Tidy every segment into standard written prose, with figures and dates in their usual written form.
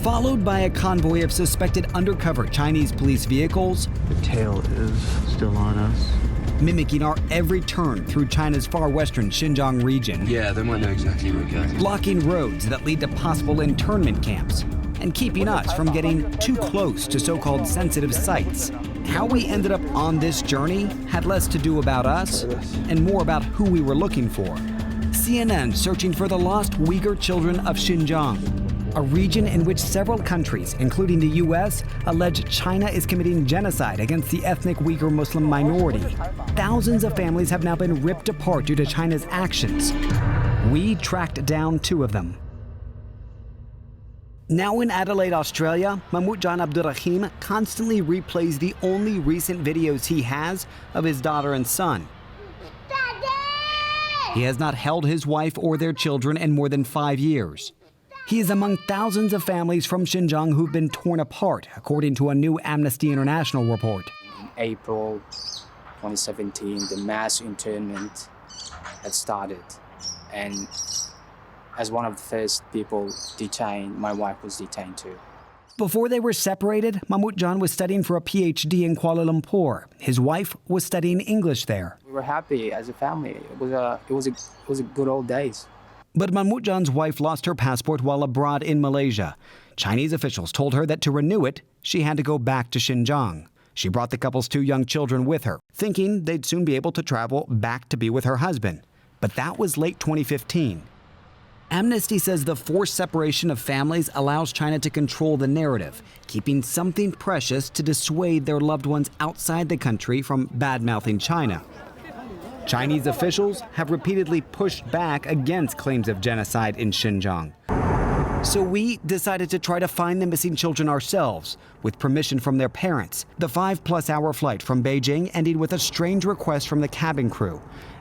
followed by a convoy of suspected undercover Chinese police vehicles. The tail is still on us. Mimicking our every turn through China's far western Xinjiang region. Yeah, they might know exactly where we're going. Blocking roads that lead to possible internment camps and keeping us from getting too close to so-called sensitive sites. How we ended up on this journey had less to do about us and more about who we were looking for. CNN searching for the lost Uyghur children of Xinjiang, a region in which several countries, including the U.S., allege China is committing genocide against the ethnic Uyghur Muslim minority. Thousands of families have now been ripped apart due to China's actions. We tracked down 2 of them. Now in Adelaide, Australia, Mahmoudjan Abdurrahim constantly replays the only recent videos he has of his daughter and son. Daddy! He has not held his wife or their children in more than 5 years. He is among thousands of families from Xinjiang who've been torn apart, according to a new Amnesty International report. In April 2017, the mass internment had started, and as one of the first people detained, my wife was detained too. Before they were separated, Mahmoudjan was studying for a PhD in Kuala Lumpur. His wife was studying English there. We were happy as a family. It was a good old days. But Mahmoudjan's wife lost her passport while abroad in Malaysia. Chinese officials told her that to renew it, she had to go back to Xinjiang. She brought the couple's 2 young children with her, thinking they'd soon be able to travel back to be with her husband. But that was late 2015. Amnesty says the forced separation of families allows China to control the narrative, keeping something precious to dissuade their loved ones outside the country from bad-mouthing China. Chinese officials have repeatedly pushed back against claims of genocide in Xinjiang. So we decided to try to find the missing children ourselves, with permission from their parents. The 5-plus-hour flight from Beijing ended with a strange request from the cabin crew.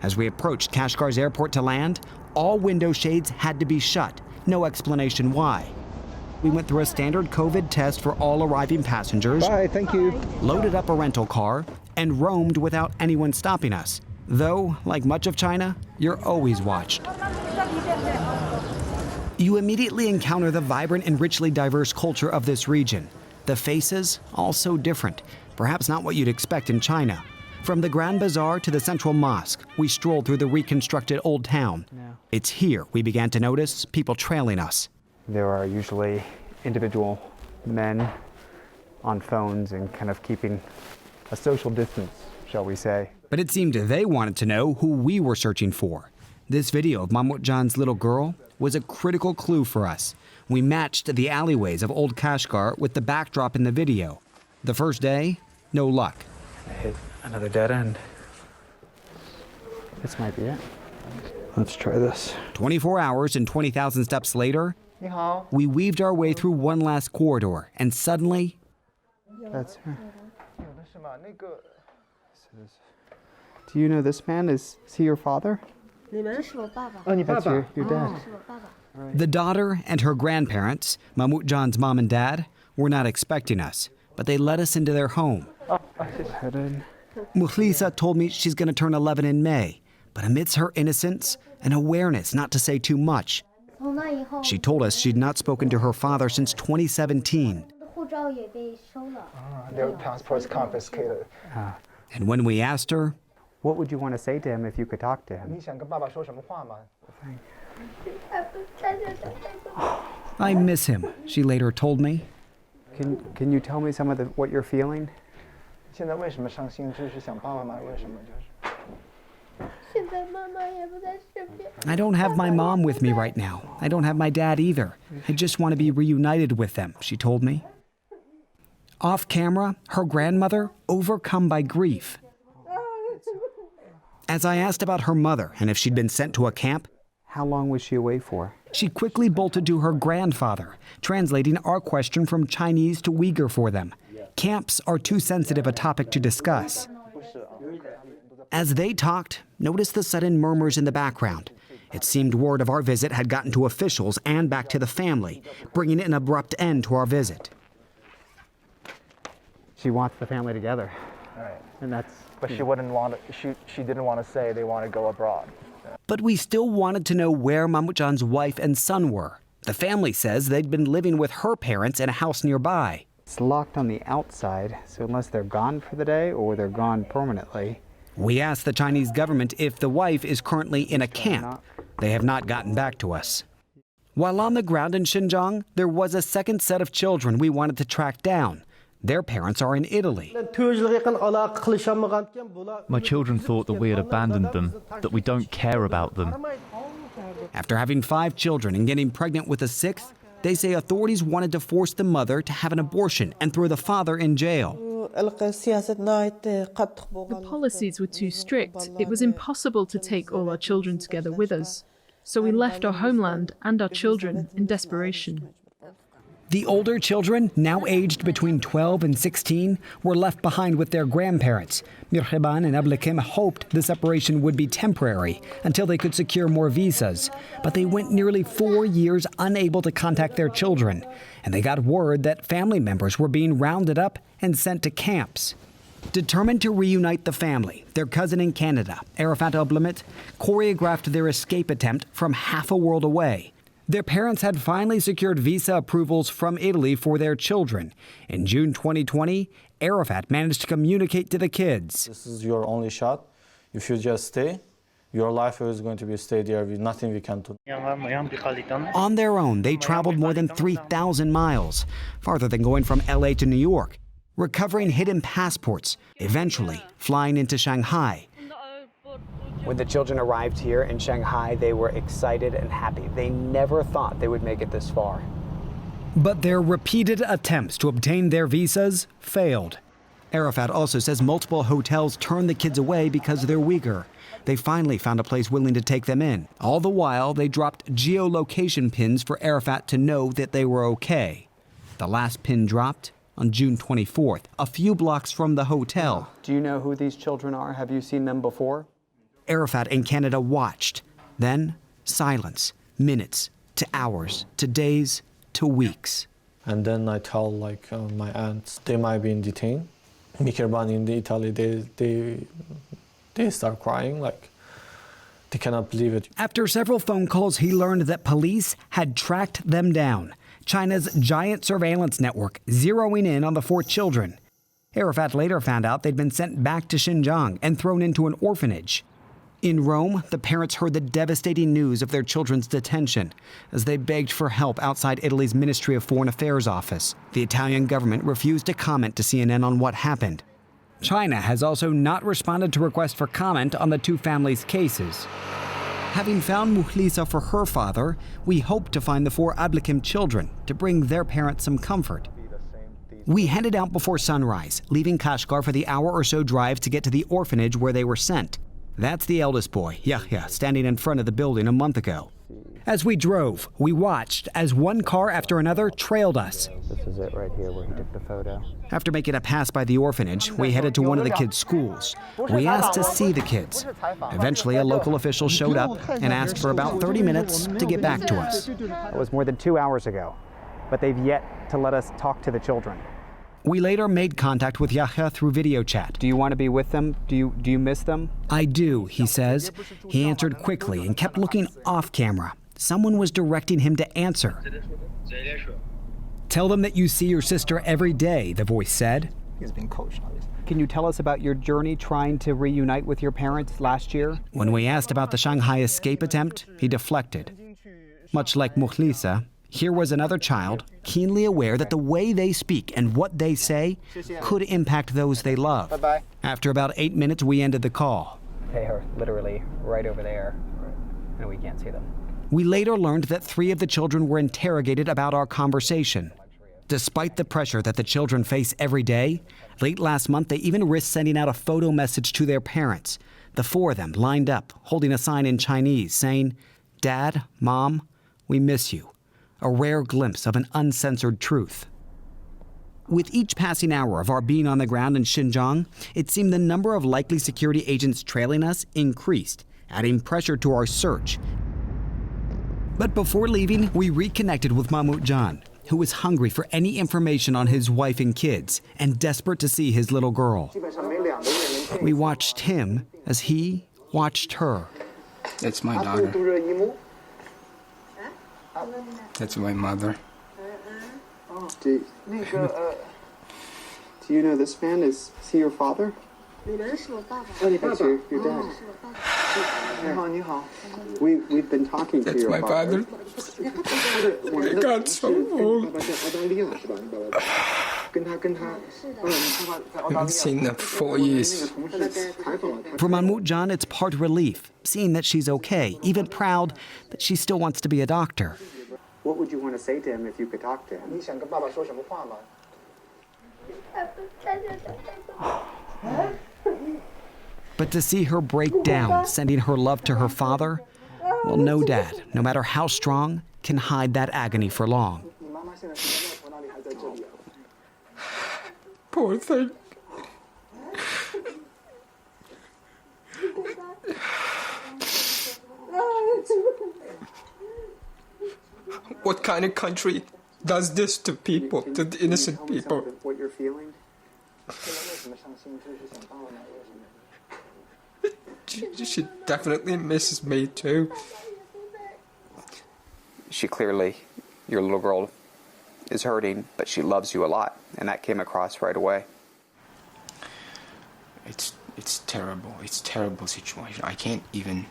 As we approached Kashgar's airport to land, all window shades had to be shut. No explanation why. We went through a standard COVID test for all arriving passengers. Bye, thank you. Loaded up a rental car and roamed without anyone stopping us. Though, like much of China, you're always watched. You immediately encounter the vibrant and richly diverse culture of this region. The faces, all so different, perhaps not what you'd expect in China. From the Grand Bazaar to the Central Mosque, we strolled through the reconstructed Old Town. It's here we began to notice people trailing us. There are usually individual men on phones and kind of keeping a social distance, shall we say. But it seemed they wanted to know who we were searching for. This video of Mahmoudjan's little girl was a critical clue for us. We matched the alleyways of Old Kashgar with the backdrop in the video. The first day, no luck. Hit another dead end. This might be it. Let's try this. 24 hours and 20,000 steps later, we weaved our way through one last corridor, and suddenly... That's her. Do you know this man? Is he your father? That's your dad. The daughter and her grandparents, Mahmoudjan's mom and dad, were not expecting us, but they let us into their home. Mukhlisa told me she's going to turn 11 in May, but amidst her innocence and awareness not to say too much, she told us she'd not spoken to her father since 2017. Their passports confiscated. And when we asked her, what would you want to say to him if you could talk to him? I miss him, she later told me. Can you tell me some of what you're feeling? I don't have my mom with me right now. I don't have my dad either. I just want to be reunited with them, she told me. Off camera, her grandmother overcome by grief. As I asked about her mother and if she'd been sent to a camp, how long was she away for? She quickly bolted to her grandfather, translating our question from Chinese to Uyghur for them. Camps are too sensitive a topic to discuss. As they talked, notice the sudden murmurs in the background. It seemed word of our visit had gotten to officials and back to the family, bringing an abrupt end to our visit. She wants the family together. Right. And that's... But she wouldn't want to, she didn't want to say they want to go abroad. But we still wanted to know where Mahmoudjan's wife and son were. The family says they'd been living with her parents in a house nearby. It's locked on the outside, so unless they're gone for the day or they're gone permanently. We asked the Chinese government if the wife is currently in a camp. They have not gotten back to us. While on the ground in Xinjiang, there was a second set of children we wanted to track down. Their parents are in Italy. My children thought that we had abandoned them, that we don't care about them. After having 5 children and getting pregnant with a 6th, they say authorities wanted to force the mother to have an abortion and throw the father in jail. The policies were too strict. It was impossible to take all our children together with us. So we left our homeland and our children in desperation. The older children, now aged between 12 and 16, were left behind with their grandparents. Mirheban and Ablekim hoped the separation would be temporary until they could secure more visas. But they went nearly 4 years unable to contact their children. And they got word that family members were being rounded up and sent to camps. Determined to reunite the family, their cousin in Canada, Arafat Ablemet, choreographed their escape attempt from half a world away. Their parents had finally secured visa approvals from Italy for their children. In June 2020, Arafat managed to communicate to the kids. This is your only shot. If you just stay, your life is going to be stay there with nothing we can do. On their own, they traveled more than 3,000 miles, farther than going from LA to New York, recovering hidden passports, eventually flying into Shanghai. When the children arrived here in Shanghai, they were excited and happy. They never thought they would make it this far. But their repeated attempts to obtain their visas failed. Arafat also says multiple hotels turned the kids away because they're Uyghur. They finally found a place willing to take them in. All the while, they dropped geolocation pins for Arafat to know that they were okay. The last pin dropped on June 24th, a few blocks from the hotel. Do you know who these children are? Have you seen them before? Arafat in Canada watched. Then silence, minutes to hours to days to weeks. And then I tell my aunts they might be in detained. Mikerban in Italy, they start crying they cannot believe it. After several phone calls, he learned that police had tracked them down. China's giant surveillance network zeroing in on the 4 children. Arafat later found out they'd been sent back to Xinjiang and thrown into an orphanage. In Rome, the parents heard the devastating news of their children's detention as they begged for help outside Italy's Ministry of Foreign Affairs office. The Italian government refused to comment to CNN on what happened. China has also not responded to requests for comment on the 2 families' cases. Having found Muhlisa for her father, we hope to find the 4 Ablekim children to bring their parents some comfort. We headed out before sunrise, leaving Kashgar for the hour or so drive to get to the orphanage where they were sent. That's the eldest boy, Yahya, standing in front of the building a month ago. As we drove, we watched as one car after another trailed us. This is it right here where he took the photo. After making a pass by the orphanage, we headed to one of the kids' schools. We asked to see the kids. Eventually, a local official showed up and asked for about 30 minutes to get back to us. It was more than 2 hours ago, but they've yet to let us talk to the children. We later made contact with Yahya through video chat. Do you want to be with them? Do you miss them? I do, he says. He answered quickly and kept looking off camera. Someone was directing him to answer. Tell them that you see your sister every day, the voice said. He's been coached on this. Can you tell us about your journey trying to reunite with your parents last year? When we asked about the Shanghai escape attempt, he deflected. Much like Muhlisa, here was another child, keenly aware that the way they speak and what they say could impact those they love. Bye-bye. After about 8 minutes, we ended the call. They are literally right over there, and we can't see them. We later learned that 3 of the children were interrogated about our conversation. Despite the pressure that the children face every day, late last month they even risked sending out a photo message to their parents. The 4 of them lined up, holding a sign in Chinese saying, "Dad, Mom, we miss you." A rare glimpse of an uncensored truth. With each passing hour of our being on the ground in Xinjiang, it seemed the number of likely security agents trailing us increased, adding pressure to our search. But before leaving, we reconnected with Mahmoud Jan, who was hungry for any information on his wife and kids and desperate to see his little girl. We watched him as he watched her. That's my daughter. That's my mother. Do you know this man? Is he your father? That's your dad. We've been talking to your father. That's my father. I got so old. I haven't seen them for 4 years. For Manmutjan, it's part relief, seeing that she's okay, even proud that she still wants to be a doctor. What would you want to say to him if you could talk to him? But to see her break down, sending her love to her father, well, no dad, no matter how strong, can hide that agony for long. Poor thing. What kind of country does this to people, to the innocent people? What you're feeling? She definitely misses me too. She clearly, your little girl, is hurting, but she loves you a lot, and that came across right away. It's terrible. It's a terrible situation. I can't even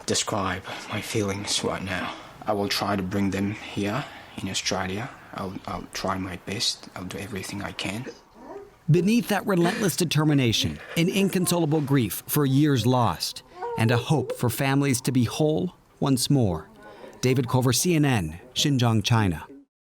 describe my feelings right now. I will try to bring them here in Australia. I'll try my best. I'll do everything I can. Beneath that relentless determination, an inconsolable grief for years lost, and a hope for families to be whole once more. David Culver, CNN, Xinjiang, China.